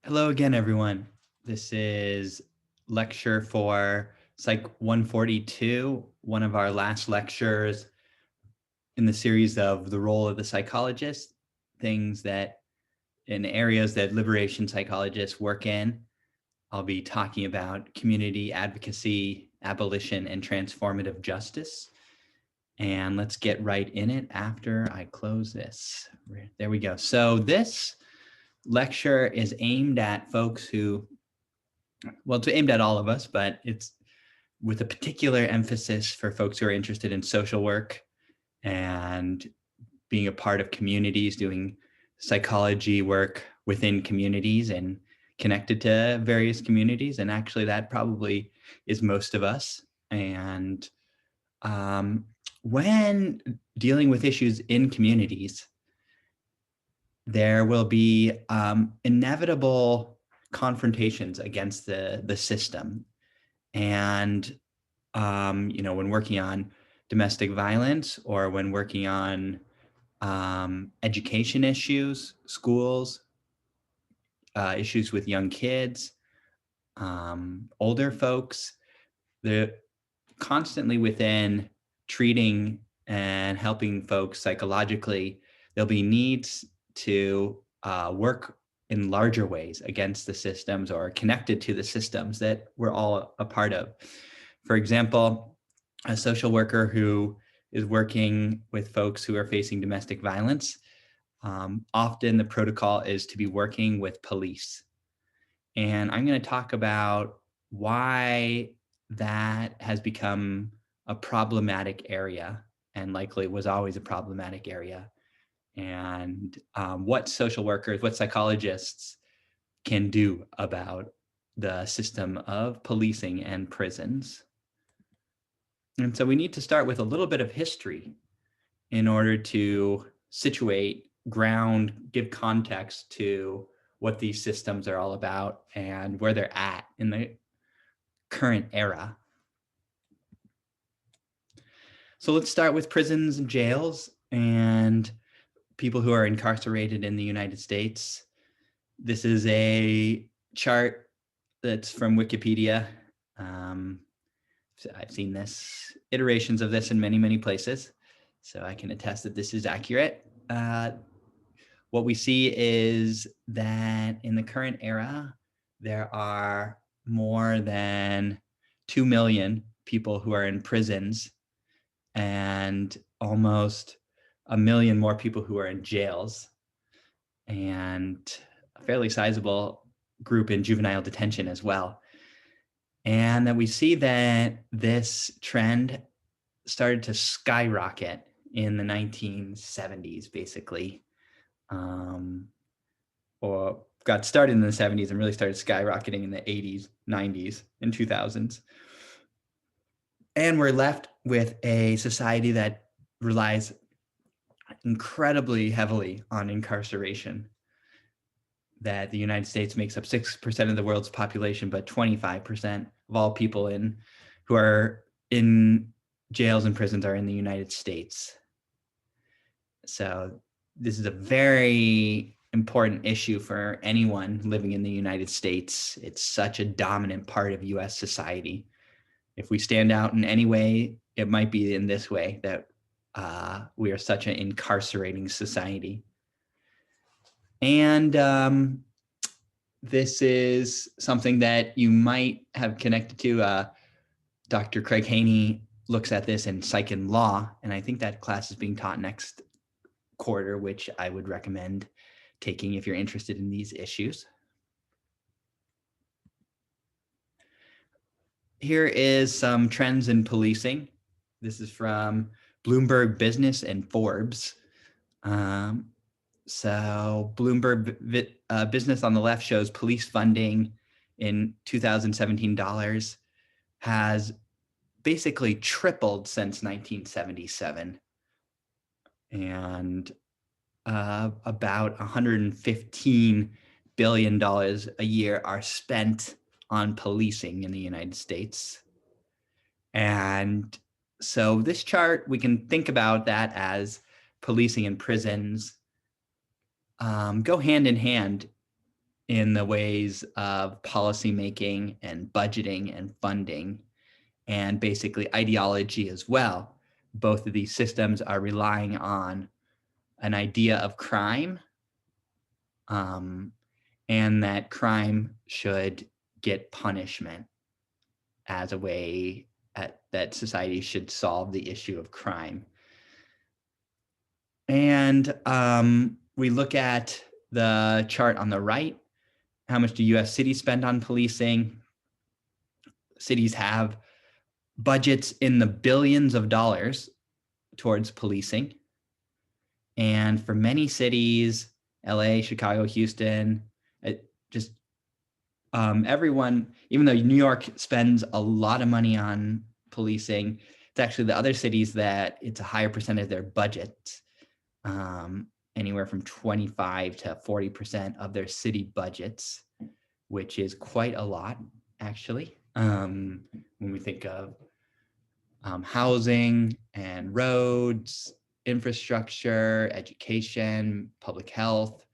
Hello again, everyone. This is lecture for Psych 142, one of our last lectures in the series of the role of the psychologist, things that in areas that liberation psychologists work in. I'll be talking about community advocacy, abolition, and transformative justice. And let's get right in it after I close this. There we go. So this lecture is aimed at folks who, well, it's aimed at all of us, but it's with a particular emphasis for folks who are interested in social work and being a part of communities, doing psychology work within communities and connected to various communities. And actually, that probably is most of us. And when dealing with issues in communities, there will be inevitable confrontations against the system. And when working on domestic violence or when working on education issues, schools, issues with young kids, older folks, they're constantly within treating and helping folks psychologically. There'll be needs to work in larger ways against the systems or connected to the systems that we're all a part of. For example, a social worker who is working with folks who are facing domestic violence, often the protocol is to be working with police. And I'm going to talk about why that has become a problematic area and likely was always a problematic area. And what social workers, what psychologists can do about the system of policing and prisons. And so we need to start with a little bit of history in order to situate, ground, give context to what these systems are all about and where they're at in the current era. So let's start with prisons and jails and people who are incarcerated in the United States. This is a chart that's from Wikipedia. I've seen iterations of this in many, many places, so I can attest that this is accurate. What we see is that in the current era, there are more than 2 million people who are in prisons and almost 1 million more people who are in jails, and a fairly sizable group in juvenile detention as well. And that we see that this trend started to skyrocket in the 1970s, basically, or got started in the 70s and really started skyrocketing in the 80s, 90s, and 2000s. And we're left with a society that relies incredibly heavily on incarceration. That the United States makes up 6% of the world's population, but 25% of all people who are in jails and prisons are in the United States. So this is a very important issue for anyone living in the United States. It's such a dominant part of US society. If we stand out in any way, it might be in this way, that we are such an incarcerating society. And this is something that you might have connected to. Dr. Craig Haney looks at this in Psych and Law, and I think that class is being taught next quarter, which I would recommend taking if you're interested in these issues. Here is some trends in policing. This is from Bloomberg Business and Forbes. So Bloomberg Business on the left shows police funding in 2017 dollars has basically tripled since 1977. And about $115 billion a year are spent on policing in the United States. And so this chart, we can think about that as policing and prisons go hand in hand in the ways of policymaking and budgeting and funding, and basically ideology as well. Both of these systems are relying on an idea of crime, and that crime should get punishment as a way that society should solve the issue of crime. And we look at the chart on the right. How much do US cities spend on policing? Cities have budgets in the billions of dollars towards policing. And for many cities, LA, Chicago, Houston, everyone, even though New York spends a lot of money on policing, it's actually the other cities that it's a higher percentage of their budget, anywhere from 25 to 40% of their city budgets, which is quite a lot, actually. When we think of housing and roads, infrastructure, education, public health,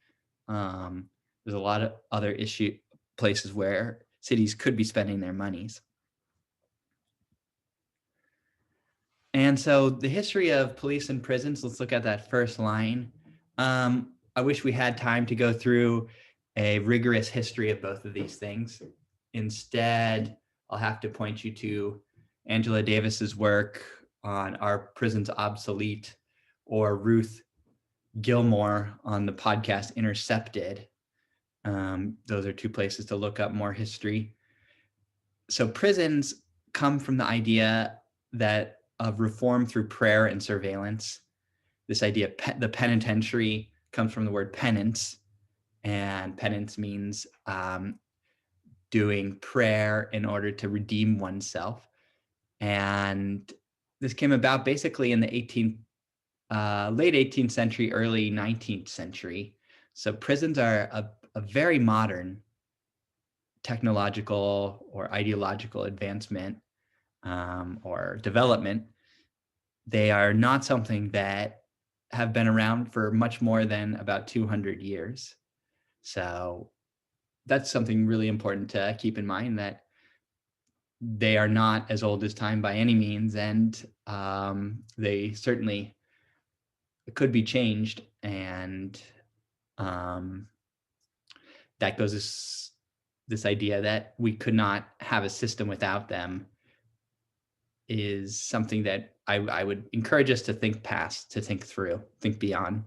there's a lot of other places where cities could be spending their monies. And so the history of police and prisons, let's look at that first line. I wish we had time to go through a rigorous history of both of these things. Instead, I'll have to point you to Angela Davis's work on Are Prisons Obsolete, or Ruth Gilmore on the podcast Intercepted. Those are two places to look up more history. So prisons come from the idea of reform through prayer and surveillance. This idea, the penitentiary, comes from the word penance, and penance means doing prayer in order to redeem oneself. And this came about basically in the late 18th century, early 19th century. So prisons are a very modern technological or ideological advancement or development. They are not something that have been around for much more than about 200 years. So that's something really important to keep in mind, that they are not as old as time by any means, and they certainly could be changed. And that goes this idea that we could not have a system without them is something that I would encourage us to think past, to think through, think beyond.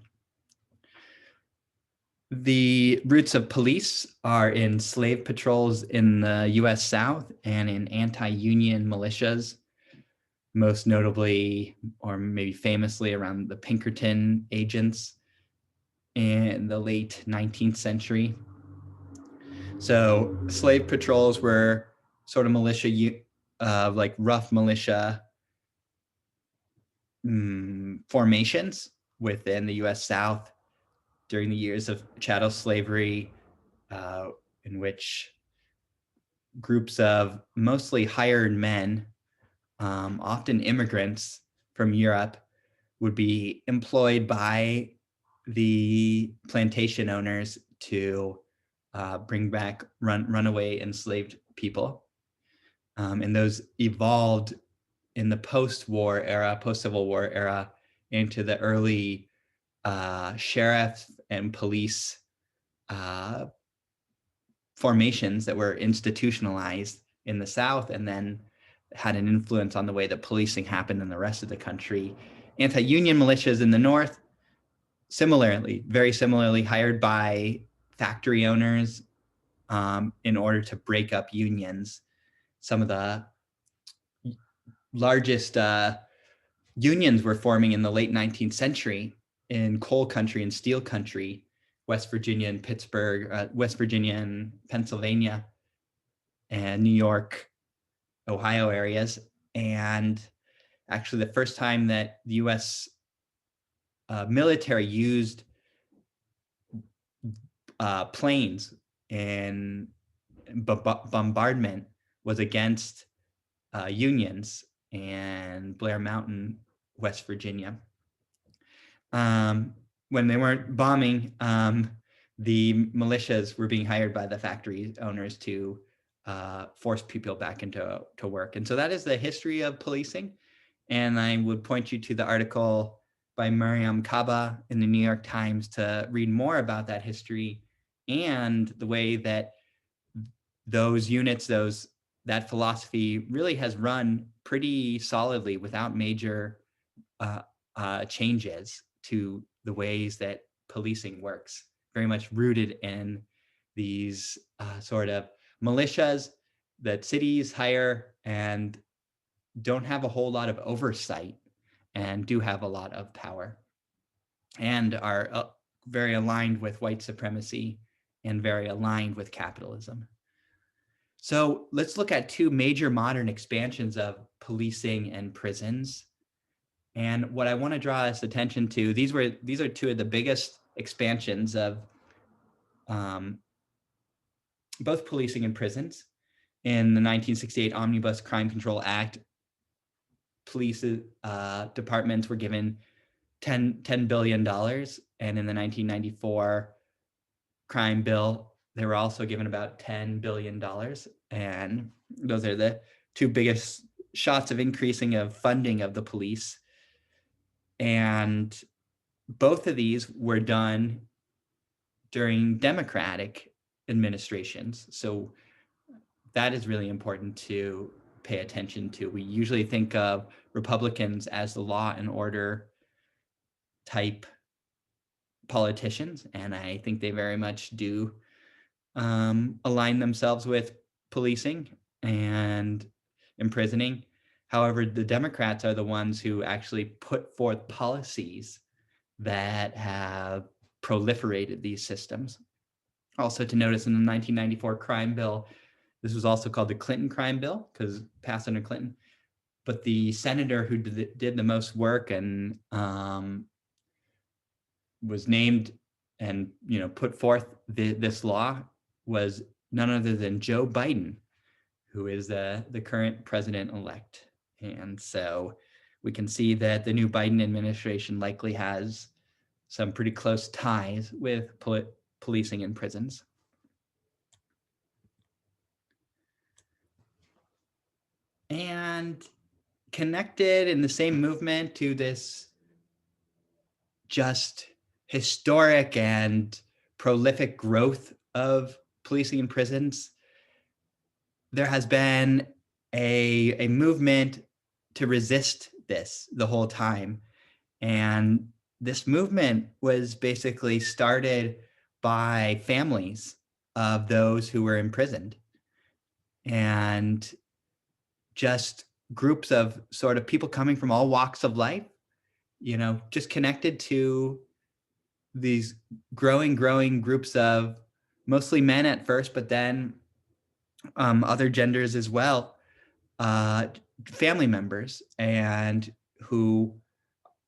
The roots of police are in slave patrols in the US South and in anti-union militias, most notably, or maybe famously, around the Pinkerton agents in the late 19th century. So slave patrols were sort of militia, like rough militia formations within the US South during the years of chattel slavery, in which groups of mostly hired men, often immigrants from Europe, would be employed by the plantation owners to bring back runaway enslaved people. And those evolved in the post-Civil War era into the early sheriff and police formations that were institutionalized in the South, and then had an influence on the way that policing happened in the rest of the country. Anti-union militias in the North, very similarly hired by factory owners in order to break up unions. Some of the largest unions were forming in the late 19th century in coal country and steel country, West Virginia and Pittsburgh, West Virginia and Pennsylvania, and New York, Ohio areas. And actually the first time that the US military used planes in bombardment was against unions in Blair Mountain, West Virginia. When they weren't bombing, the militias were being hired by the factory owners to force people back into work. And so that is the history of policing. And I would point you to the article by Mariam Kaba in the New York Times to read more about that history and the way that those units, that philosophy really has run pretty solidly without major changes to the ways that policing works, very much rooted in these sort of militias that cities hire and don't have a whole lot of oversight and do have a lot of power and are very aligned with white supremacy and very aligned with capitalism. So let's look at two major modern expansions of policing and prisons. And what I want to draw us attention to, these are two of the biggest expansions of both policing and prisons. In the 1968 Omnibus Crime Control Act, police departments were given $10 billion. And in the 1994 crime bill, they were also given about $10 billion. And those are the two biggest shots of increasing of funding of the police. And both of these were done during Democratic administrations. So that is really important to pay attention to. We usually think of Republicans as the law and order type politicians, and I think they very much do align themselves with policing and imprisoning. However, the Democrats are the ones who actually put forth policies that have proliferated these systems. Also to notice, in the 1994 crime bill, this was also called the Clinton crime bill because passed under Clinton, but the senator who did the most work and was named and put forth this law was none other than Joe Biden, who is the current president-elect. And so we can see that the new Biden administration likely has some pretty close ties with policing and prisons. And connected in the same movement to this just historic and prolific growth of policing and prisons, there has been a movement to resist this the whole time. And this movement was basically started by families of those who were imprisoned and just groups of sort of people coming from all walks of life, just connected to these growing groups of mostly men at first, but then other genders as well, family members, and who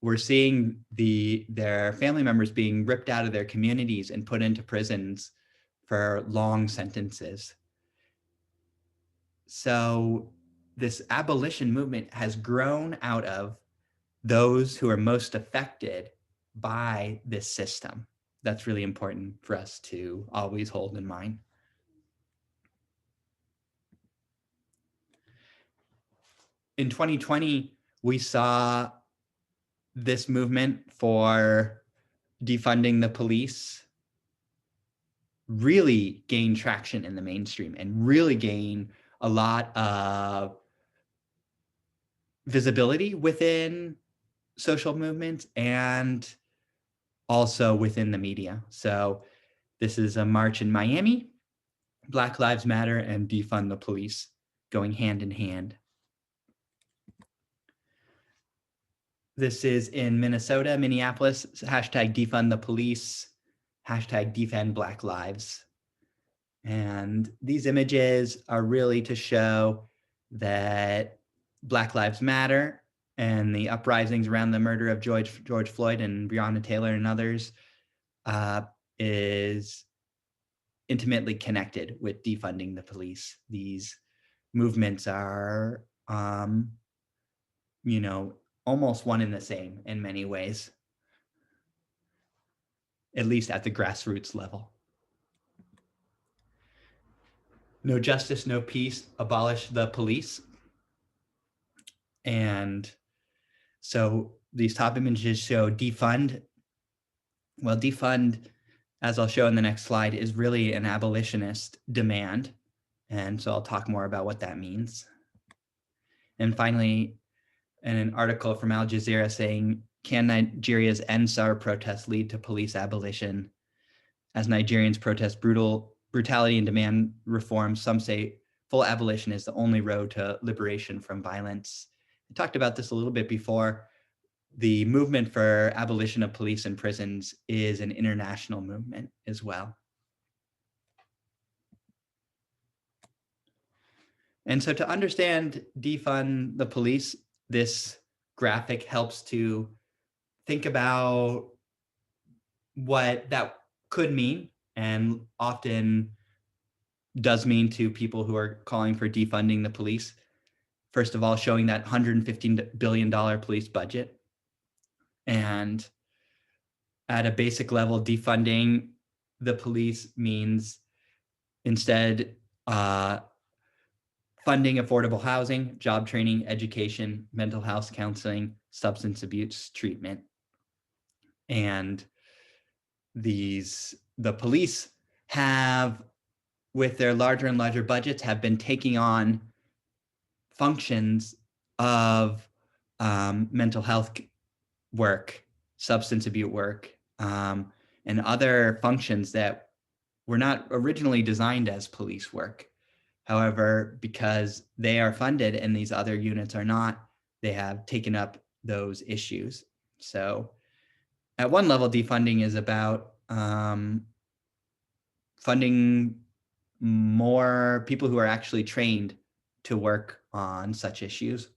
were seeing their family members being ripped out of their communities and put into prisons for long sentences. So this abolition movement has grown out of those who are most affected by this system. That's really important for us to always hold in mind. In 2020, we saw this movement for defunding the police really gain traction in the mainstream and really gain a lot of visibility within social movements and also within the media. So this is a march in Miami, Black Lives Matter and defund the police going hand in hand. This is in Minnesota, Minneapolis, hashtag defund the police, hashtag defend Black lives. And these images are really to show that Black Lives Matter and the uprisings around the murder of George Floyd and Breonna Taylor and others is intimately connected with defunding the police. These movements are, almost one and the same in many ways, at least at the grassroots level. No justice, no peace, abolish the police. And so these top images show defund. Well, defund, as I'll show in the next slide, is really an abolitionist demand. And so I'll talk more about what that means. And finally, in an article from Al Jazeera saying, can Nigeria's EndSAR protests lead to police abolition? As Nigerians protest brutality and demand reform, some say full abolition is the only road to liberation from violence. I talked about this a little bit before. The movement for abolition of police and prisons is an international movement as well. And so to understand defund the police, this graphic helps to think about what that could mean, and often does mean to people who are calling for defunding the police. First of all, showing that $115 billion police budget. And at a basic level, defunding the police means instead funding affordable housing, job training, education, mental health counseling, substance abuse treatment. And the police have, with their larger and larger budgets, have been taking on functions of mental health work, substance abuse work, and other functions that were not originally designed as police work. However, because they are funded and these other units are not, they have taken up those issues. So at one level, defunding is about funding more people who are actually trained to work on such issues.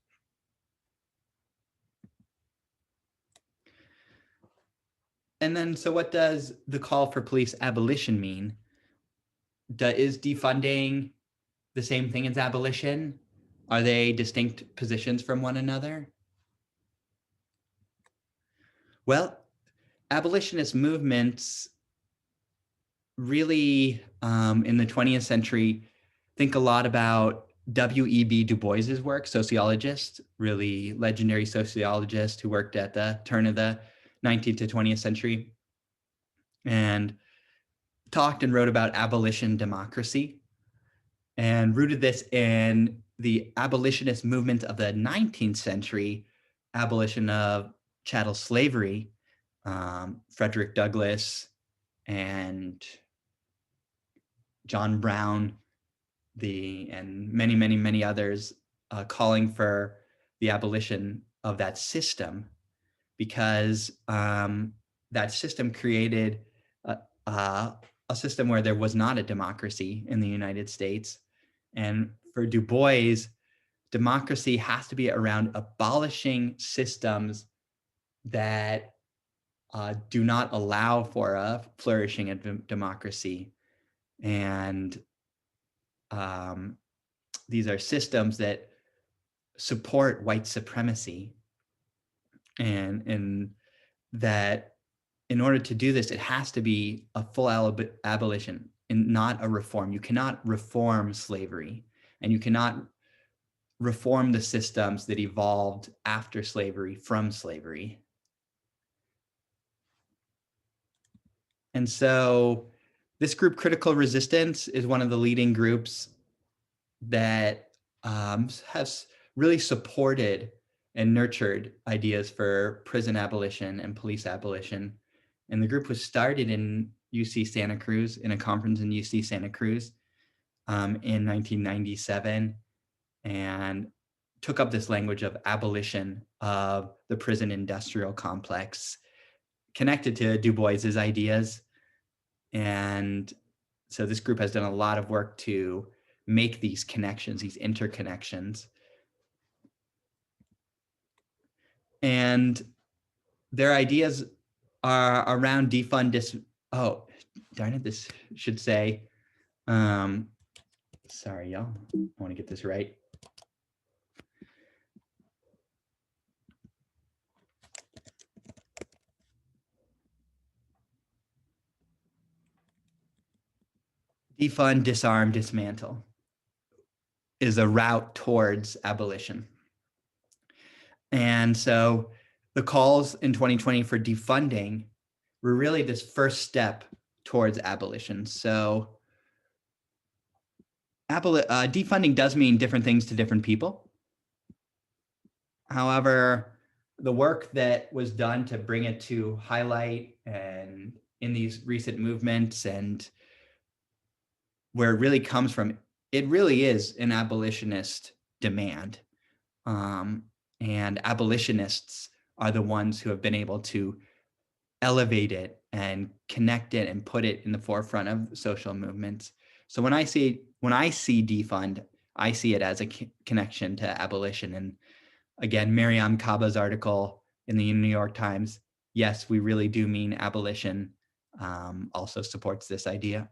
And then, so what does the call for police abolition mean? Is defunding the same thing as abolition? Are they distinct positions from one another? Well, abolitionist movements really, in the 20th century, think a lot about W.E.B. Du Bois's work, sociologist, really legendary sociologist who worked at the turn of the 19th to 20th century, and talked and wrote about abolition democracy, and rooted this in the abolitionist movement of the 19th century, abolition of chattel slavery, Frederick Douglass and John Brown, and many, many, many others calling for the abolition of that system, because that system created a system where there was not a democracy in the United States. And for Du Bois, democracy has to be around abolishing systems that do not allow for a flourishing of democracy. And these are systems that support white supremacy, and that in order to do this, it has to be a full abolition and not a reform. You cannot reform slavery, and you cannot reform the systems that evolved after slavery from slavery. And so this group, Critical Resistance, is one of the leading groups that has really supported and nurtured ideas for prison abolition and police abolition. And the group was started in UC Santa Cruz, in a conference in UC Santa Cruz in 1997, and took up this language of abolition of the prison industrial complex, connected to Du Bois's ideas. And so this group has done a lot of work to make these connections, these interconnections. And their ideas are around defund oh, darn it, this should say, sorry, y'all, I want to get this right. Defund, disarm, dismantle. is a route towards abolition. And so the calls in 2020 for defunding were really this first step towards abolition. So defunding does mean different things to different people. However, the work that was done to bring it to highlight and in these recent movements and where it really comes from, it really is an abolitionist demand. And abolitionists are the ones who have been able to elevate it and connect it and put it in the forefront of social movements. So when I see defund, I see it as a connection to abolition. And again, Mariam Kaba's article in the New York Times, yes, we really do mean abolition, also supports this idea.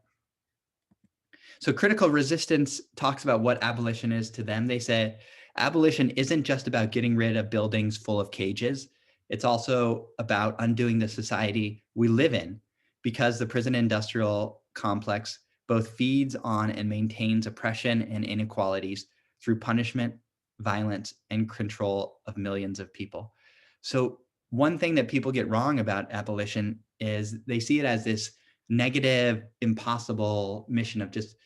So critical resistance talks about what abolition is to them. They say abolition isn't just about getting rid of buildings full of cages. It's also about undoing the society we live in, because the prison industrial complex both feeds on and maintains oppression and inequalities through punishment, violence, and control of millions of people. So one thing that people get wrong about abolition is they see it as this negative, impossible mission of just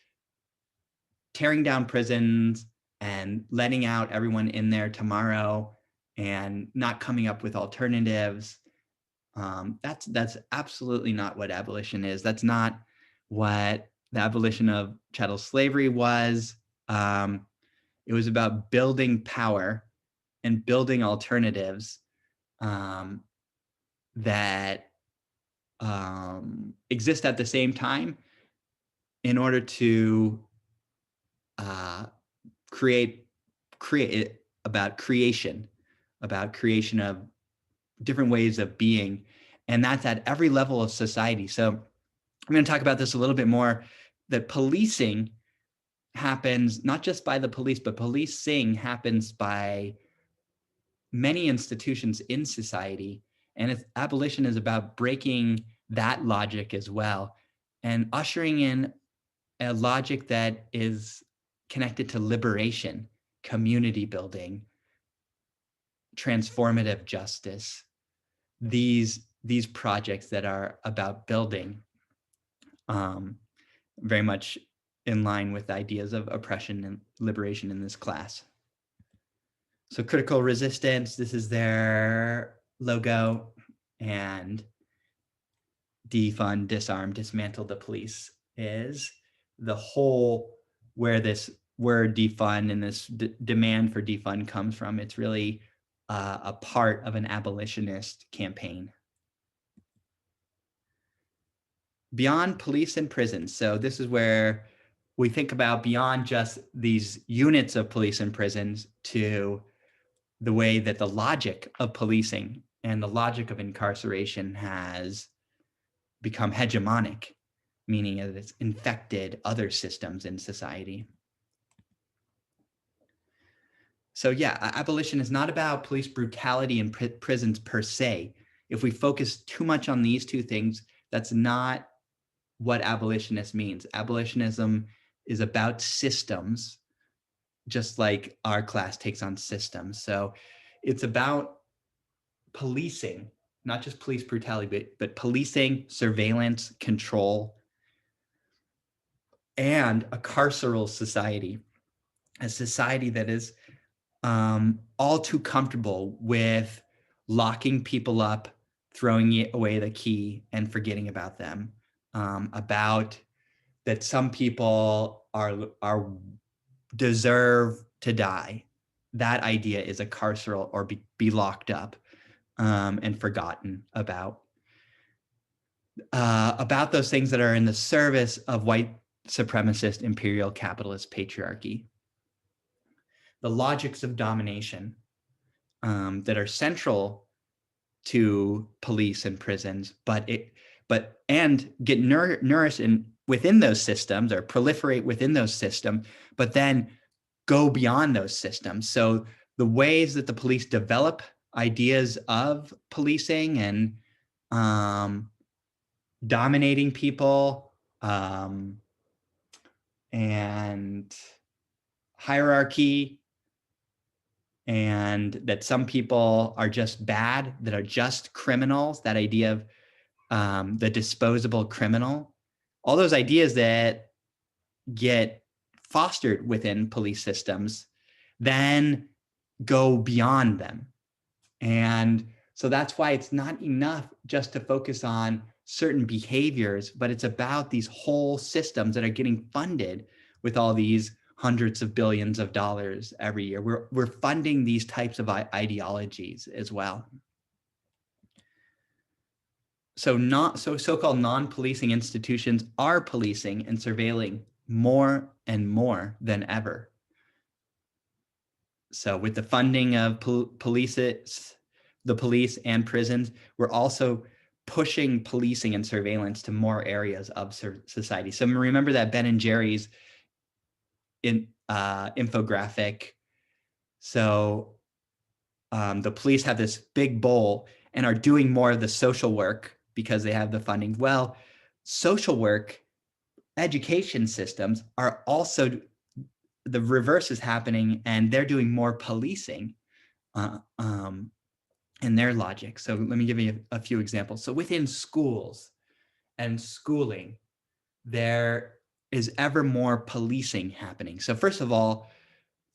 tearing down prisons and letting out everyone in there tomorrow and not coming up with alternatives. That's absolutely not what abolition is. That's not what the abolition of chattel slavery was. It was about building power and building alternatives that exist at the same time in order to create about creation of different ways of being. And that's at every level of society. So I'm going to talk about this a little bit more, that policing happens not just by the police, but policing happens by many institutions in society. And abolition is about breaking that logic as well and ushering in a logic that is connected to liberation, community building, transformative justice, these projects that are about building, very much in line with ideas of oppression and liberation in this class. So critical resistance, this is their logo, and defund, disarm, dismantle the police is the whole where this word defund and this demand for defund comes from. It's really a part of an abolitionist campaign. Beyond police and prisons. So this is where we think about beyond just these units of police and prisons to the way that the logic of policing and the logic of incarceration has become hegemonic, meaning that it's infected other systems in society. So yeah, abolition is not about police brutality in prisons per se. If we focus too much on these two things, that's not what abolitionist means. Abolitionism is about systems, just like our class takes on systems. So it's about policing, not just police brutality, but policing, surveillance, control, and a carceral society, a society that is all too comfortable with locking people up, throwing away the key, and forgetting about them. About that some people are deserve to die. That idea is a carceral or be locked up and forgotten about. About those things that are in the service of white supremacist imperial capitalist patriarchy. The logics of domination that are central to police and prisons, but get nourished within those systems or proliferate within those systems, but then go beyond those systems. So the ways that the police develop ideas of policing and dominating people and hierarchy, and that some people are just bad, that are just criminals, that idea of the disposable criminal, all those ideas that get fostered within police systems then go beyond them. And so that's why it's not enough just to focus on certain behaviors, but it's about these whole systems that are getting funded with all these hundreds of billions of dollars every year. We're funding these types of ideologies as well. So-called non-policing institutions are policing and surveilling more and more than ever. So with the funding of the police and prisons, we're also pushing policing and surveillance to more areas of society. So remember that Ben and Jerry's infographic. So the police have this big bowl and are doing more of the social work because they have the funding. Well, social work, education systems are also, the reverse is happening, and they're doing more policing in their logic. So let me give you a few examples. So within schools and schooling, there is ever more policing happening. So first of all,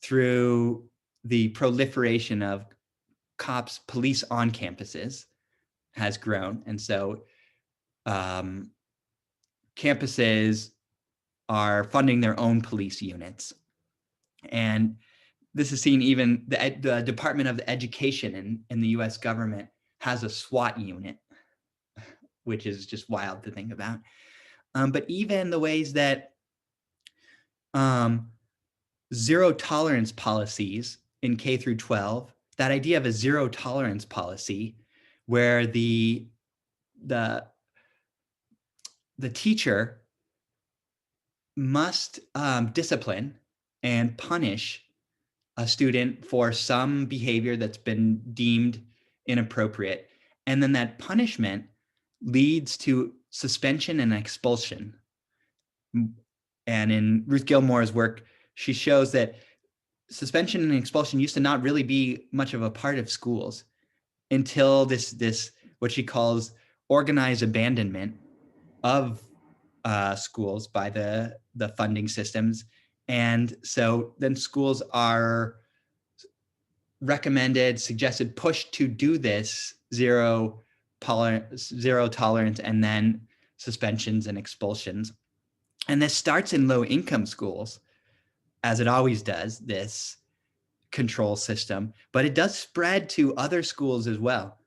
through the proliferation of cops, police on campuses has grown. And so campuses are funding their own police units. And this is seen, even the Department of Education in the US government has a SWAT unit, which is just wild to think about. But even the ways that zero tolerance policies in K through 12, that idea of a zero tolerance policy where the teacher must discipline and punish a student for some behavior that's been deemed inappropriate. And then that punishment leads to suspension and expulsion. And in Ruth Gilmore's work, she shows that suspension and expulsion used to not really be much of a part of schools until this what she calls organized abandonment of schools by the funding systems. And so then schools are recommended, suggested, pushed to do this zero tolerance, and then suspensions and expulsions. And this starts in low income schools, as it always does, this control system, but it does spread to other schools as well.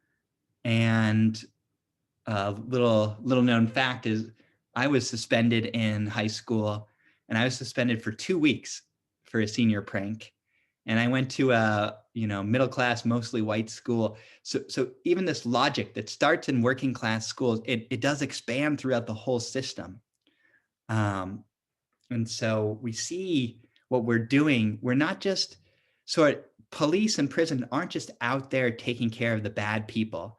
And a little known fact is I was suspended in high school, and I was suspended for 2 weeks for a senior prank. And I went to a middle class, mostly white school. So even this logic that starts in working class schools, it does expand throughout the whole system. And so we see what we're doing. We're not just police and prison aren't just out there taking care of the bad people,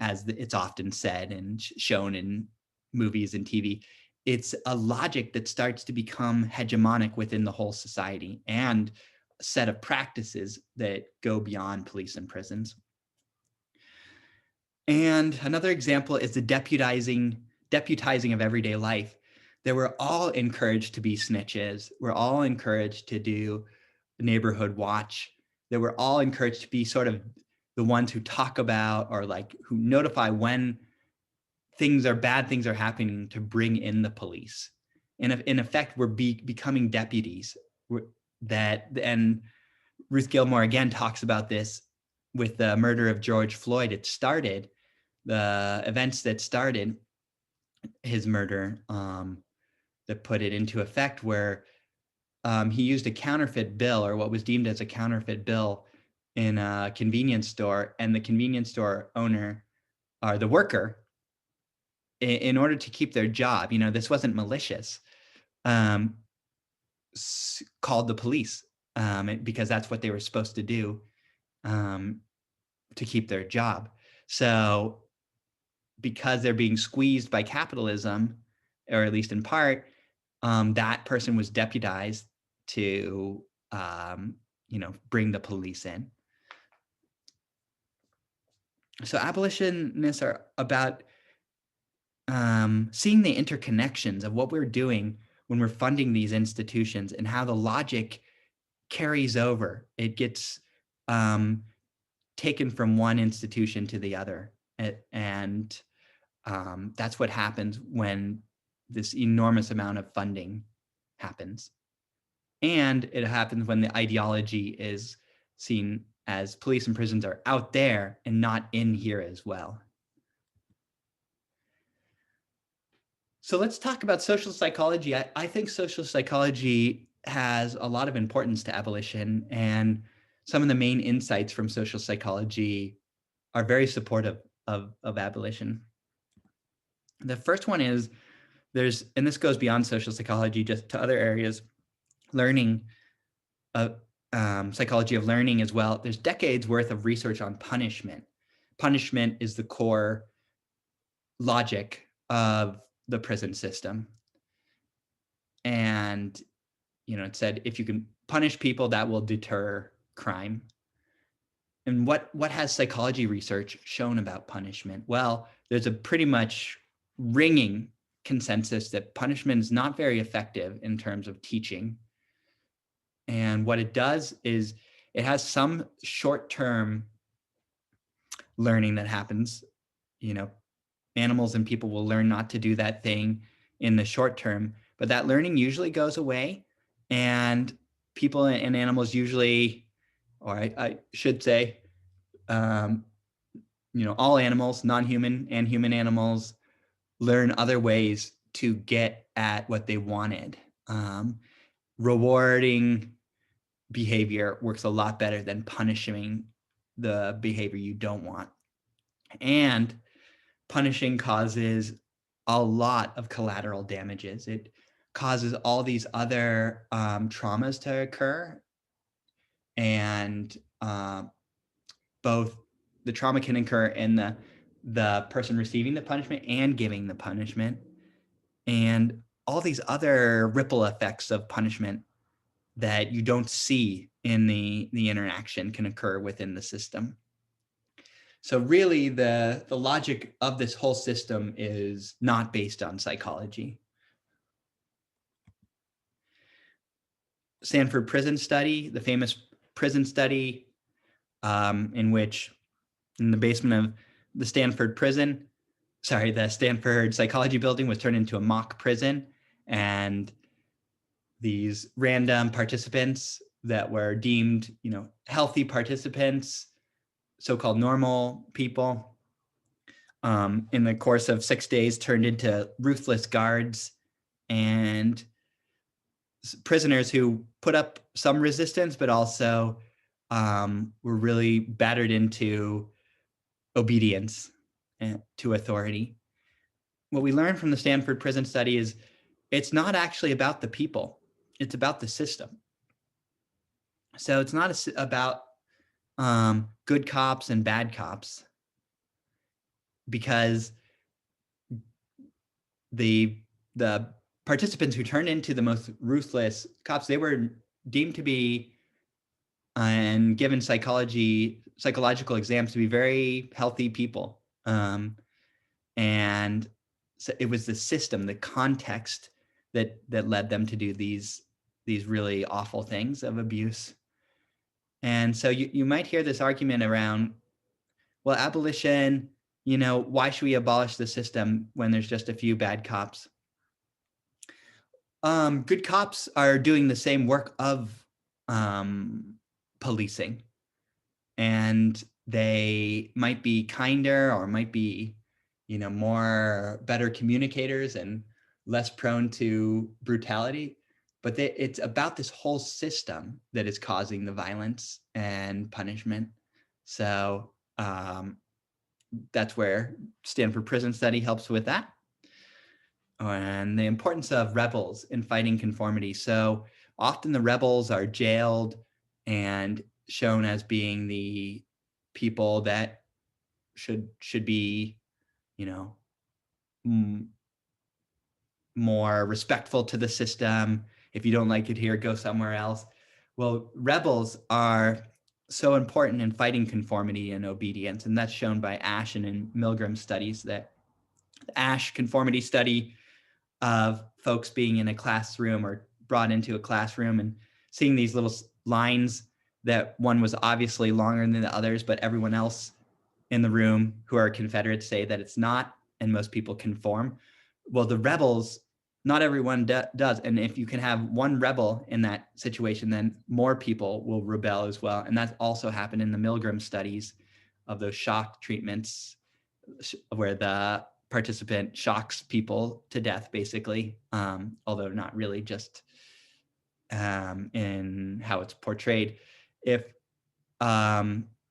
as it's often said and shown in movies and TV. It's a logic that starts to become hegemonic within the whole society, and a set of practices that go beyond police and prisons. And another example is the deputizing of everyday life. That we're all encouraged to be snitches. We're all encouraged to do neighborhood watch. That we're all encouraged to be sort of the ones who talk about, or who notify when bad things are happening, to bring in the police. And in effect, we're becoming deputies. And Ruth Gilmore again talks about this with the murder of George Floyd. It started, the events that started his murder, that put it into effect, where he used a counterfeit bill, or what was deemed as a counterfeit bill, in a convenience store, and the convenience store owner, or the worker, in order to keep their job, this wasn't malicious, called the police, because that's what they were supposed to do, to keep their job. So because they're being squeezed by capitalism, or at least in part, that person was deputized to bring the police in. So abolitionists are about seeing the interconnections of what we're doing when we're funding these institutions and how the logic carries over. It gets taken from one institution to the other. And that's what happens when this enormous amount of funding happens. And it happens when the ideology is seen as police and prisons are out there and not in here as well. So let's talk about social psychology. I think social psychology has a lot of importance to abolition, and some of the main insights from social psychology are very supportive of abolition. The first one is and this goes beyond social psychology just to other areas, learning, psychology of learning as well. There's decades worth of research on punishment. Punishment is the core logic of the prison system. And, it said, if you can punish people, that will deter crime. And what has psychology research shown about punishment? Well, there's a pretty much ringing consensus that punishment is not very effective in terms of teaching. And what it does is it has some short-term learning that happens. Animals and people will learn not to do that thing in the short term, but that learning usually goes away, and people and animals usually, or I should say, all animals, non-human and human animals, learn other ways to get at what they wanted. Rewarding behavior works a lot better than punishing the behavior you don't want. And punishing causes a lot of collateral damages. It causes all these other traumas to occur. And both the trauma can occur in the person receiving the punishment and giving the punishment. And all these other ripple effects of punishment that you don't see in the interaction can occur within the system. So really, the logic of this whole system is not based on psychology. Stanford prison study, the famous prison study, in which in the basement of the Stanford Psychology building was turned into a mock prison, and these random participants that were deemed, healthy participants, so-called normal people, in the course of 6 days turned into ruthless guards and prisoners who put up some resistance, but also were really battered into obedience to authority. What we learned from the Stanford prison study is it's not actually about the people, it's about the system. So it's not about good cops and bad cops, because the participants who turned into the most ruthless cops, they were deemed to be and given psychological exams to be very healthy people. And so it was the system, the context that led them to do these really awful things of abuse. And so you might hear this argument around, well, abolition, why should we abolish the system when there's just a few bad cops? Good cops are doing the same work of policing, and they might be kinder or might be, better communicators and less prone to brutality. But it's about this whole system that is causing the violence and punishment. So that's where Stanford Prison Study helps with that. And the importance of rebels in fighting conformity. So often the rebels are jailed and shown as being the people that should be, more respectful to the system. If you don't like it here, go somewhere else. Well, rebels are so important in fighting conformity and obedience, and that's shown by Ash and Milgram studies. That Ash conformity study of folks being in a classroom or brought into a classroom and seeing these little lines that one was obviously longer than the others, but everyone else in the room who are Confederates say that it's not, and most people conform. Well, the rebels, not everyone does. And if you can have one rebel in that situation, then more people will rebel as well. And that's also happened in the Milgram studies of those shock treatments where the participant shocks people to death, basically, although not really, just in how it's portrayed. If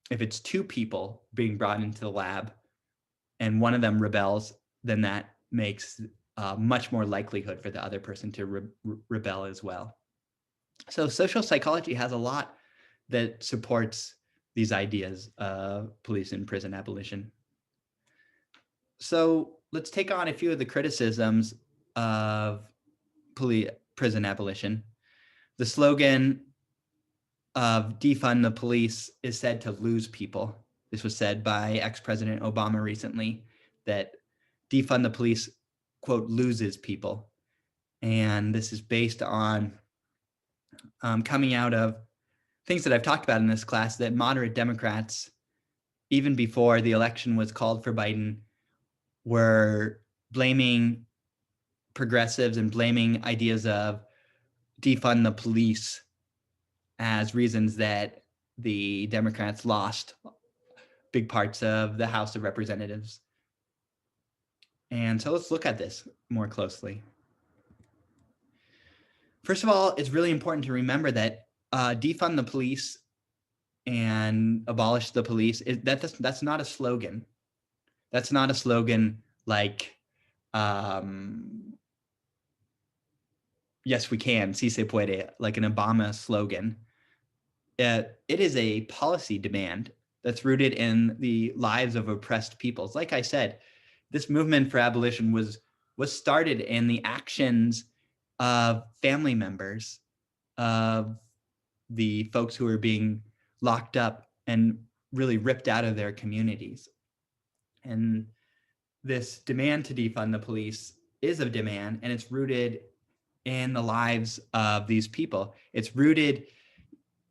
it's two people being brought into the lab and one of them rebels, then that makes much more likelihood for the other person to rebel as well. So social psychology has a lot that supports these ideas of police and prison abolition. So let's take on a few of the criticisms of prison abolition. The slogan of defund the police is said to lose people. This was said by ex-President Obama recently, that defund the police, quote, loses people. And this is based on coming out of things that I've talked about in this class, that moderate Democrats, even before the election was called for Biden, were blaming progressives and blaming ideas of defund the police as reasons that the Democrats lost big parts of the House of Representatives. And so let's look at this more closely. First of all, it's really important to remember that defund the police and abolish the police, that's not a slogan. That's not a slogan like, yes, we can, si se puede, like an Obama slogan. It is a policy demand that's rooted in the lives of oppressed peoples. Like I said, this movement for abolition was started in the actions of family members of the folks who were being locked up and really ripped out of their communities. And this demand to defund the police is a demand, and it's rooted in the lives of these people. It's rooted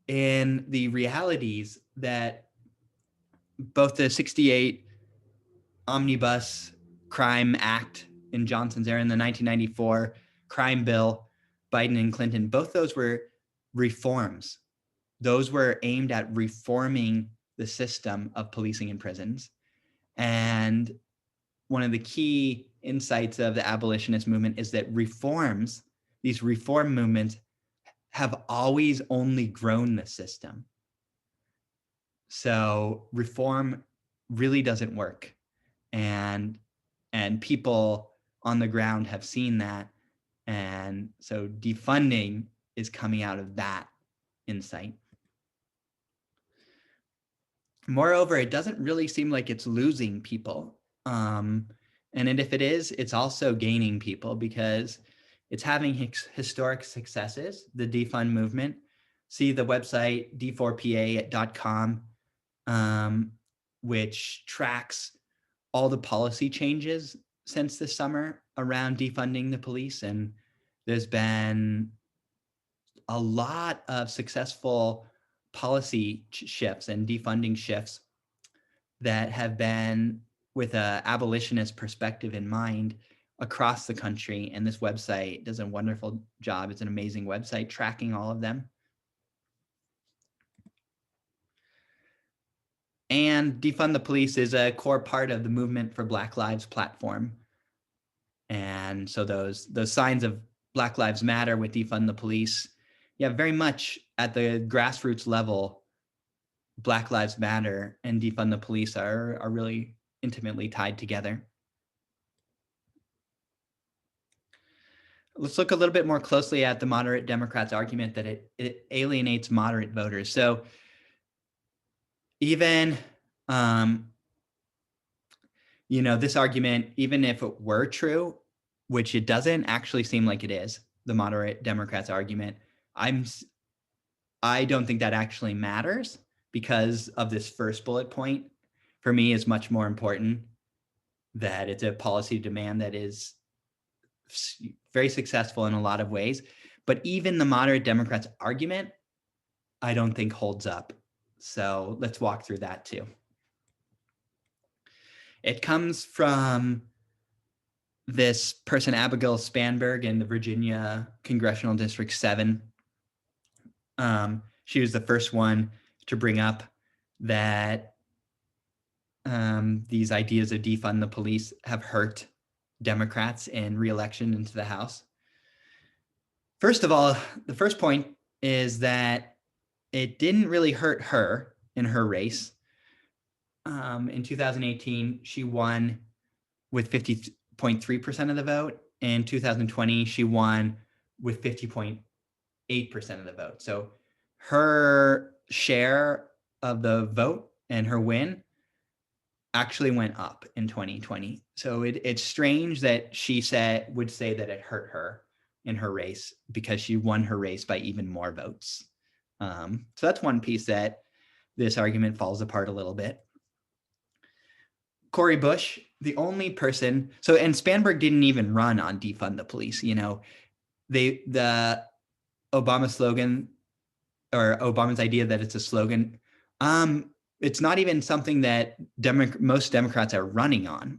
in the realities that both the 68 Omnibus Crime Act in Johnson's era and the 1994 crime bill, Biden and Clinton, both those were reforms. Those were aimed at reforming the system of policing and prisons. And one of the key insights of the abolitionist movement is that these reform movements, have always only grown the system. So reform really doesn't work. And people on the ground have seen that. And so defunding is coming out of that insight. Moreover, it doesn't really seem like it's losing people. And if it is, it's also gaining people because it's having historic successes, the defund movement. See the website d4pa.com, which tracks all the policy changes since this summer around defunding the police. And there's been a lot of successful policy shifts and defunding shifts that have been with an abolitionist perspective in mind across the country. And this website does a wonderful job. It's an amazing website tracking all of them. And defund the police is a core part of the Movement for Black Lives platform. And so those signs of Black Lives Matter with defund the police, yeah, very much at the grassroots level, Black Lives Matter and defund the police are really intimately tied together. Let's look a little bit more closely at the moderate Democrats' argument that it alienates moderate voters. So even, this argument, even if it were true, which it doesn't actually seem like it is, the moderate Democrats' argument, I'm I don't think that actually matters because of this first bullet point. For me, is much more important that it's a policy demand that is very successful in a lot of ways. But even the moderate Democrats' argument, I don't think holds up. So let's walk through that too. It comes from this person, Abigail Spanberg, in the Virginia Congressional District 7. She was the first one to bring up that these ideas of defund the police have hurt Democrats in re-election into the House. First of all, the first point is that it didn't really hurt her in her race. In 2018, she won with 50.3% of the vote. In 2020, she won with 50.8% of the vote. So her share of the vote and her win actually went up in 2020. So it's strange that she would say that it hurt her in her race because she won her race by even more votes. So that's one piece that this argument falls apart a little bit. Cori Bush, the only person, and Spanberg didn't even run on defund the police. The Obama slogan, or Obama's idea that it's a slogan, it's not even something that most Democrats are running on.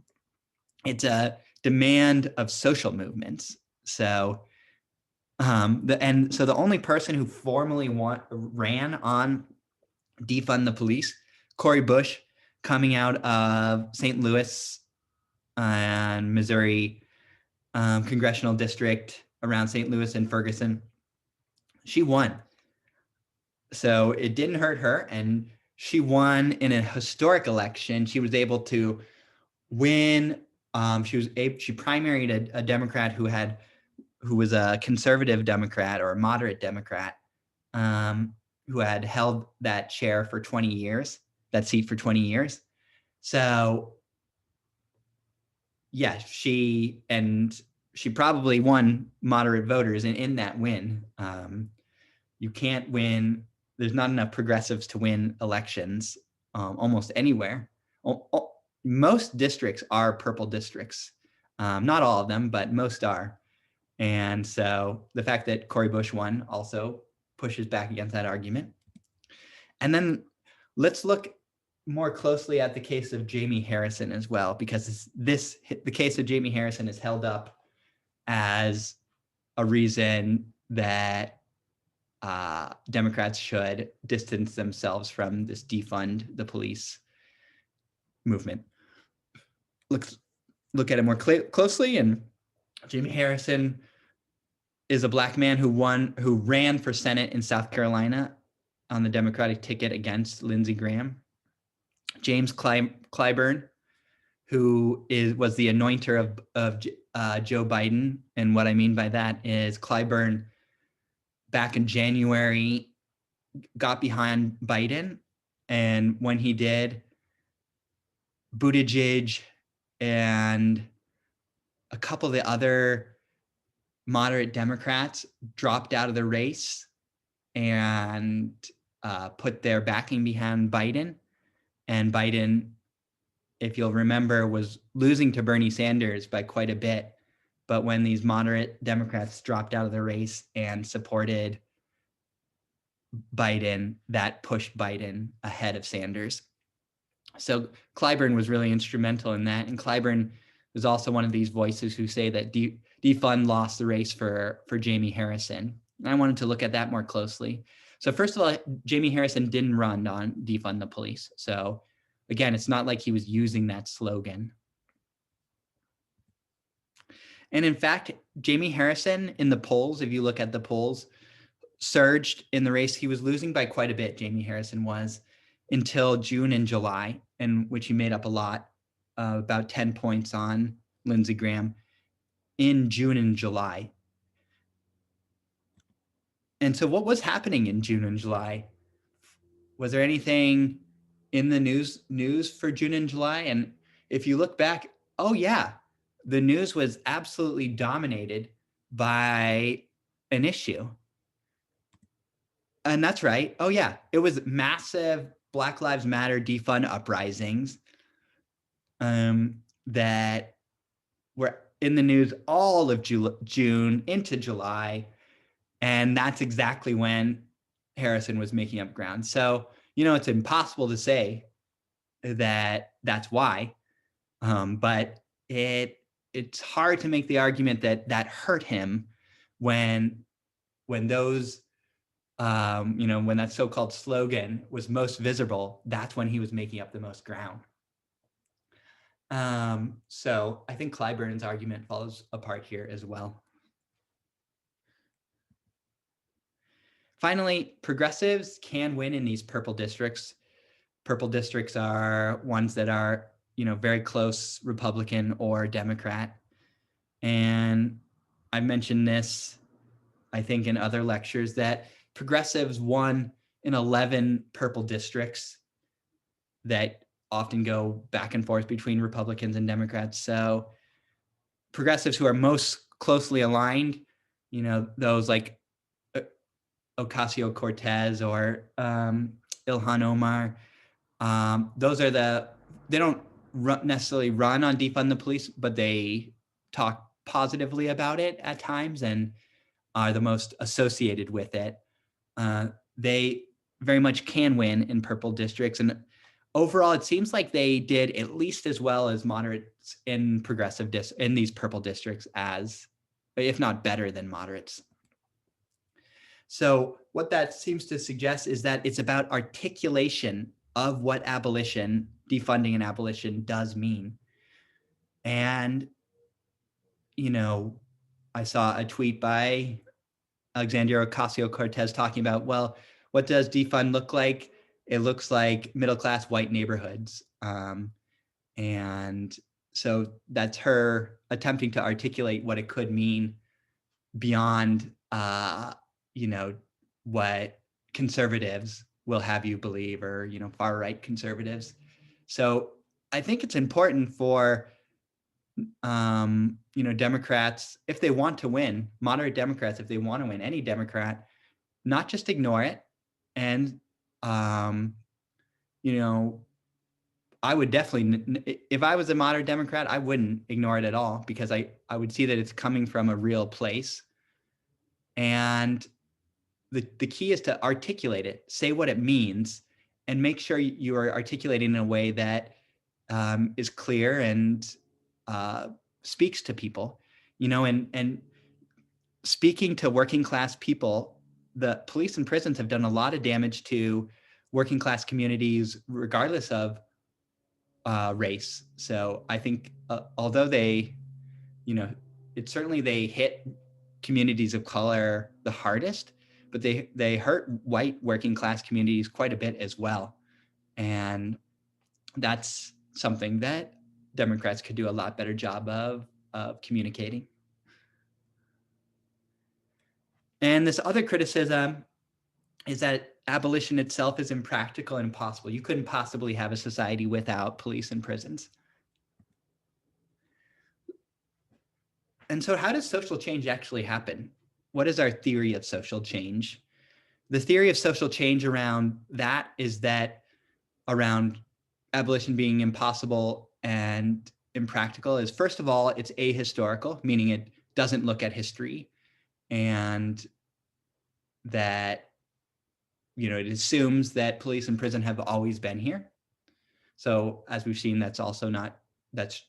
It's a demand of social movements. So, the only person who formally ran on defund the police, Cori Bush, coming out of St. Louis and Missouri congressional district around St. Louis and Ferguson, she won. So it didn't hurt her, and she won in a historic election. She was able to win. She primaried a Democrat who was a conservative Democrat or a moderate Democrat, who had held that chair for 20 years, that seat for 20 years. So yeah, she probably won moderate voters in that win. You can't win. There's not enough progressives to win elections almost anywhere. Most districts are purple districts. Not all of them, but most are. And so the fact that Cori Bush won also pushes back against that argument. And then let's look more closely at the case of Jamie Harrison as well, because the case of Jamie Harrison is held up as a reason that Democrats should distance themselves from this defund the police movement. Look at it more closely, and Jamie Harrison is a Black man who ran for Senate in South Carolina on the Democratic ticket against Lindsey Graham. James Clyburn, who was the anointer of Joe Biden, and what I mean by that is Clyburn, back in January, got behind Biden, and when he did, Buttigieg and a couple of the other moderate Democrats dropped out of the race and put their backing behind Biden. And Biden, if you'll remember, was losing to Bernie Sanders by quite a bit. But when these moderate Democrats dropped out of the race and supported Biden, that pushed Biden ahead of Sanders. So Clyburn was really instrumental in that. And Clyburn was also one of these voices who say that defund lost the race for Jamie Harrison. And I wanted to look at that more closely. So first of all, Jamie Harrison didn't run on defund the police. So again, it's not like he was using that slogan. And in fact, Jamie Harrison in the polls, if you look at the polls, surged in the race. He was losing by quite a bit, Jamie Harrison was, until June and July, in which he made up a lot, about 10 points on Lindsey Graham in June and July. And so what was happening in June and July? Was there anything in the news for June and July? And if you look back, oh yeah, the news was absolutely dominated by an issue. And that's right. Oh yeah, it was massive Black Lives Matter defund uprisings that were in the news all of June into July. And that's exactly when Harrison was making up ground. So, it's impossible to say that that's why, but it's hard to make the argument that that hurt him when those when that so-called slogan was most visible. That's when he was making up the most ground. So I think Clyburn's argument falls apart here as well. Finally, progressives can win in these purple districts. Purple districts are ones that are, very close Republican or Democrat. And I mentioned this, I think, in other lectures, that progressives won in 11 purple districts that often go back and forth between Republicans and Democrats. So progressives who are most closely aligned, those like Ocasio-Cortez or Ilhan Omar, those are they don't necessarily run on defund the police, but they talk positively about it at times and are the most associated with it. They very much can win in purple districts. And overall, it seems like they did at least as well as moderates in in these purple districts, as, if not better than moderates. So what that seems to suggest is that it's about articulation of what abolition, defunding and abolition, does mean. And, I saw a tweet by Alexandria Ocasio-Cortez talking about, well, what does defund look like? It looks like middle-class white neighborhoods. And so that's her attempting to articulate what it could mean beyond, what conservatives will have you believe, or, far-right conservatives. So I think it's important for, Democrats, if they want to win, moderate Democrats, if they want to win, any Democrat, not just ignore it. And, I would definitely, if I was a moderate Democrat, I wouldn't ignore it at all, because I would see that it's coming from a real place. And the key is to articulate it, say what it means, and make sure you are articulating in a way that is clear and speaks to people, and speaking to working class people. The police and prisons have done a lot of damage to working class communities, regardless of race. So I think although they, certainly they hit communities of color the hardest, but they hurt white working class communities quite a bit as well. And that's something that Democrats could do a lot better job of communicating. And this other criticism is that abolition itself is impractical and impossible. You couldn't possibly have a society without police and prisons. And so how does social change actually happen? What is our theory of social change? The theory of social change around that is that around abolition being impossible and impractical is, first of all, it's ahistorical, meaning it doesn't look at history, and that, it assumes that police and prison have always been here. So as we've seen, that's also not, that's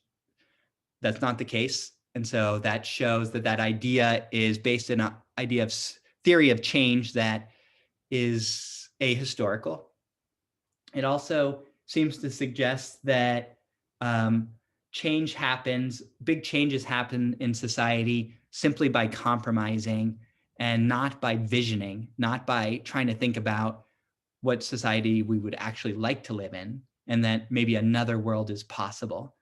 not the case. And so that shows that that idea is based in an idea of theory of change that is ahistorical. It also seems to suggest that change happens, big changes happen in society simply by compromising, and not by visioning, not by trying to think about what society we would actually like to live in, and that maybe another world is possible.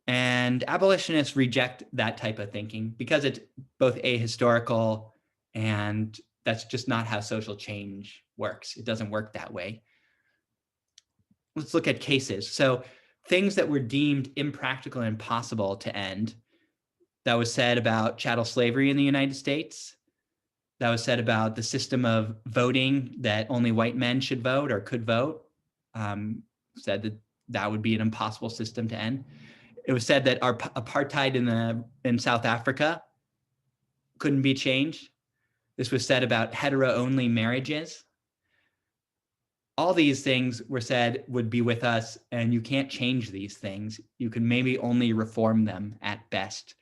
And abolitionists reject that type of thinking because it's both ahistorical, and that's just not how social change works. It doesn't work that way. Let's look at cases. So things that were deemed impractical and impossible to end, that was said about chattel slavery in the United States, that was said about the system of voting, that only white men should vote or could vote. Said that that would be an impossible system to end. It was said that our apartheid in South Africa couldn't be changed. This was said about hetero-only marriages. All these things were said would be with us, and you can't change these things. You can maybe only reform them at best.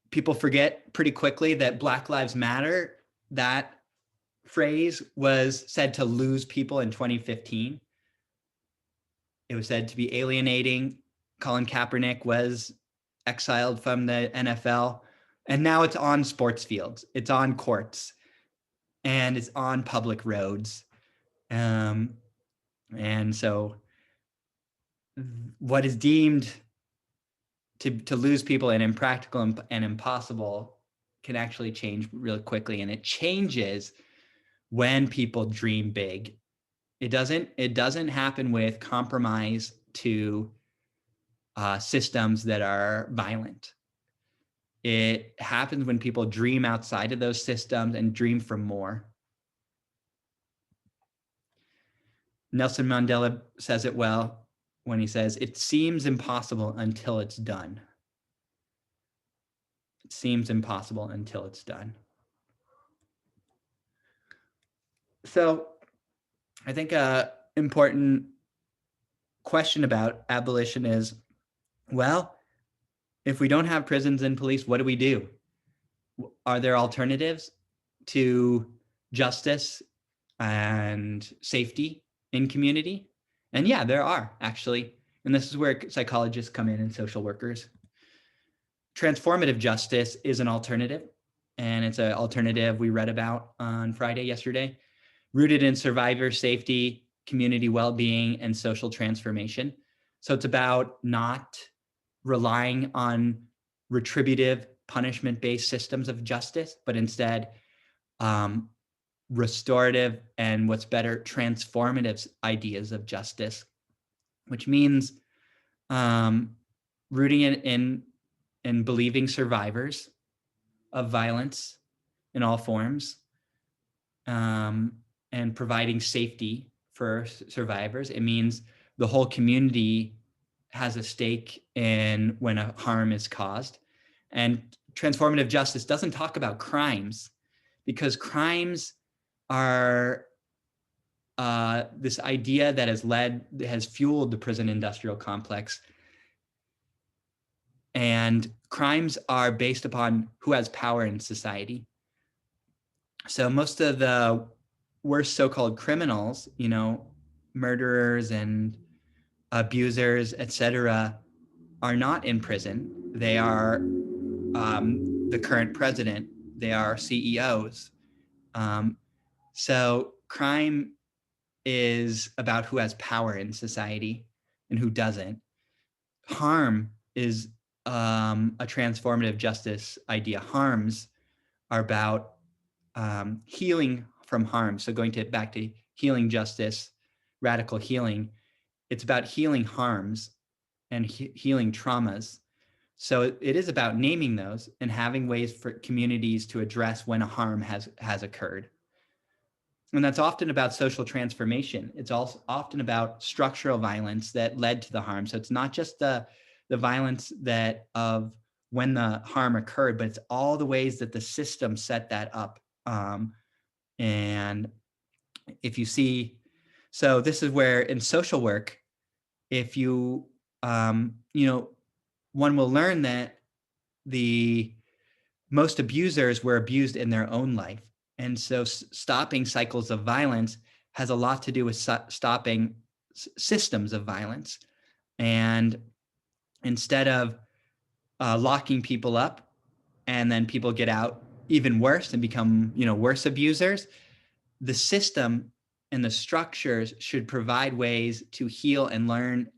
People forget pretty quickly that Black Lives Matter, that phrase was said to lose people in 2015. It was said to be alienating. Colin Kaepernick was exiled from the NFL, and now it's on sports fields, it's on courts, and it's on public roads. And so what is deemed to lose people and impractical and impossible can actually change really quickly. And it changes when people dream big. It doesn't happen with compromise to systems that are violent. It happens when people dream outside of those systems and dream for more. Nelson Mandela says it well when he says, "It seems impossible until it's done." It seems impossible until it's done. So I think an important question about abolition is, well, if we don't have prisons and police, what do we do? Are there alternatives to justice and safety in community? And yeah, there are actually. And this is where psychologists come in and social workers. Transformative justice is an alternative. And it's an alternative we read about on Friday, yesterday, rooted in survivor safety, community well-being, and social transformation. So it's about not relying on retributive, punishment-based systems of justice, but instead restorative and, what's better, transformative ideas of justice, which means rooting it in believing survivors of violence in all forms, and providing safety for survivors. It means the whole community has a stake in when a harm is caused. And transformative justice doesn't talk about crimes, because crimes are this idea that has fueled the prison industrial complex. And crimes are based upon who has power in society. So most of the worst so-called criminals, murderers and abusers, etc., are not in prison. They are the current president. They are CEOs. So crime is about who has power in society and who doesn't. Harm is a transformative justice idea. Harms are about healing from harm. So going back to healing justice, radical healing, it's about healing harms and healing traumas. So it is about naming those and having ways for communities to address when a harm has occurred. And that's often about social transformation. It's also often about structural violence that led to the harm. So it's not just the violence that of when the harm occurred, but it's all the ways that the system set that up. And if you see, so this is where in social work, if you, one will learn that the most abusers were abused in their own life. And so stopping cycles of violence has a lot to do with stopping systems of violence. And instead of locking people up and then people get out even worse and become, worse abusers, the system and the structures should provide ways to heal and learn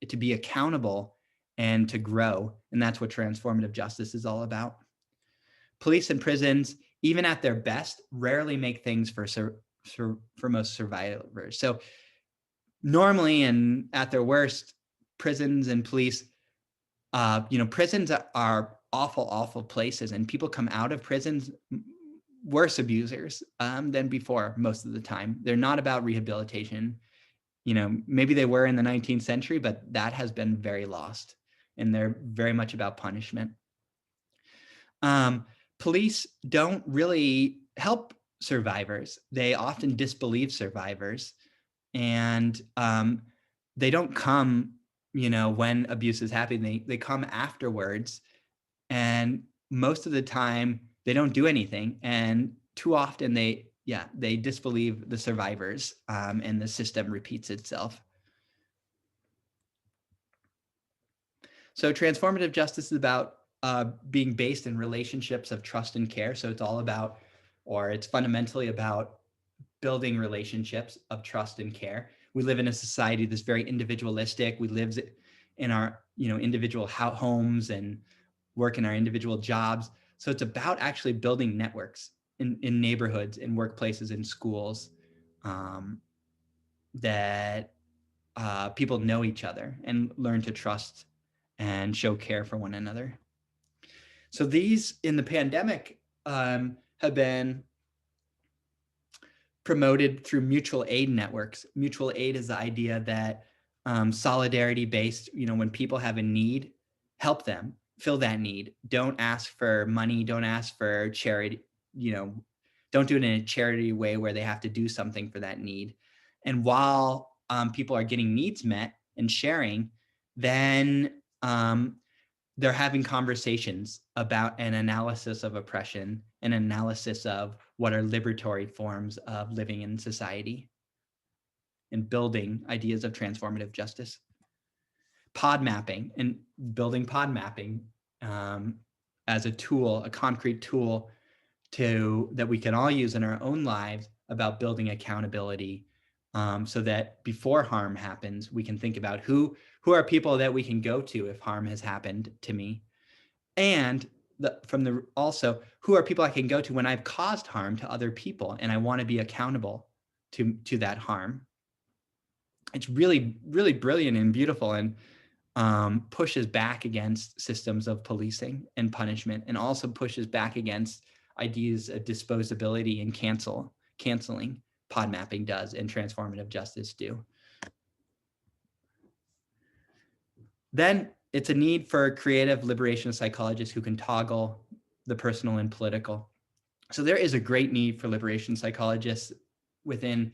to be accountable and to grow. And that's what transformative justice is all about. Police and prisons, even at their best, rarely make things for most survivors. So normally, and at their worst, prisons and police, prisons are awful, awful places, and people come out of prisons worse abusers than before most of the time. They're not about rehabilitation. You know, maybe they were in the 19th century, but that has been very lost, and they're very much about punishment. Police don't really help survivors. They often disbelieve survivors, and they don't come, you know, when abuse is happening. They come afterwards, and most of the time they don't do anything. And too often they disbelieve the survivors, and the system repeats itself. So transformative justice is about being based in relationships of trust and care. So it's all about, or it's fundamentally about building relationships of trust and care. We live in a society that's very individualistic. We live in our, you know, individual homes and work in our individual jobs. So it's about actually building networks in neighborhoods, in workplaces, in schools, that people know each other and learn to trust and show care for one another. So these in the pandemic have been promoted through mutual aid networks. Mutual aid is the idea that solidarity based, you know, when people have a need, help them fill that need. Don't ask for money, don't ask for charity, you know, don't do it in a charity way where they have to do something for that need. And while people are getting needs met and sharing, then they're having conversations about an analysis of oppression, an analysis of what are liberatory forms of living in society, and building ideas of transformative justice. Pod mapping, and building pod mapping as a tool, a concrete tool that we can all use in our own lives about building accountability, so that before harm happens, we can think about who are people that we can go to if harm has happened to me, and also who are people I can go to when I've caused harm to other people and I want to be accountable to that harm. It's really, really brilliant and beautiful, and pushes back against systems of policing and punishment, and also pushes back against ideas of disposability and canceling. Pod mapping does, and transformative justice do. Then it's a need for creative liberation psychologists who can toggle the personal and political. So there is a great need for liberation psychologists within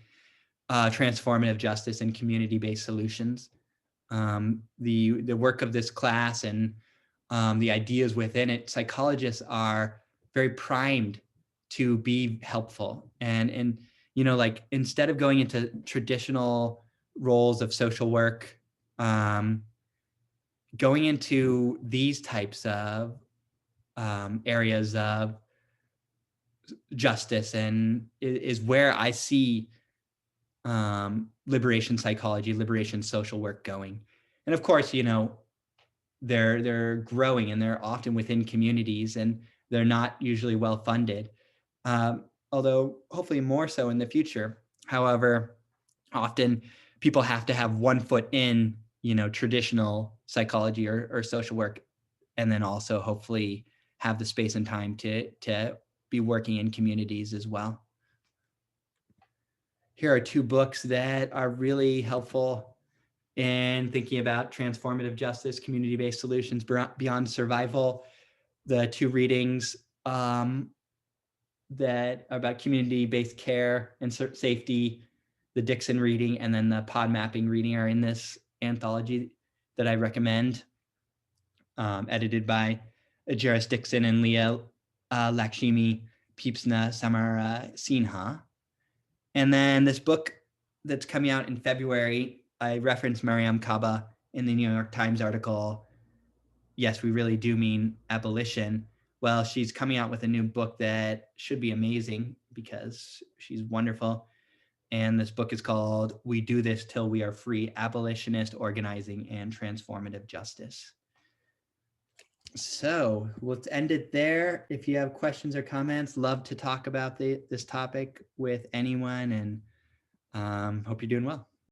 transformative justice and community-based solutions. The work of this class and the ideas within it, psychologists are very primed to be helpful. And you know, like, instead of going into traditional roles of social work, going into these types of areas of justice and is where I see liberation psychology, liberation social work going. And of course, you know, they're growing, and they're often within communities, and they're not usually well funded, although hopefully more so in the future. However, often people have to have one foot in, you know, traditional psychology or social work, and then also hopefully have the space and time to be working in communities as well. Here are two books that are really helpful in thinking about transformative justice, community-based solutions beyond survival. The two readings that are about community-based care and safety, the Dixon reading and then the pod mapping reading, are in this anthology that I recommend, edited by Jairus Dixon and Leah Lakshmi Peepsna Samara Sinha. And then this book that's coming out in February, I referenced Mariame Kaba in the New York Times article, Yes, We Really Do Mean Abolition. Well, she's coming out with a new book that should be amazing because she's wonderful. And this book is called We Do This Till We Are Free, Abolitionist Organizing and Transformative Justice. So we'll end it there. If you have questions or comments, love to talk about this topic with anyone, and hope you're doing well.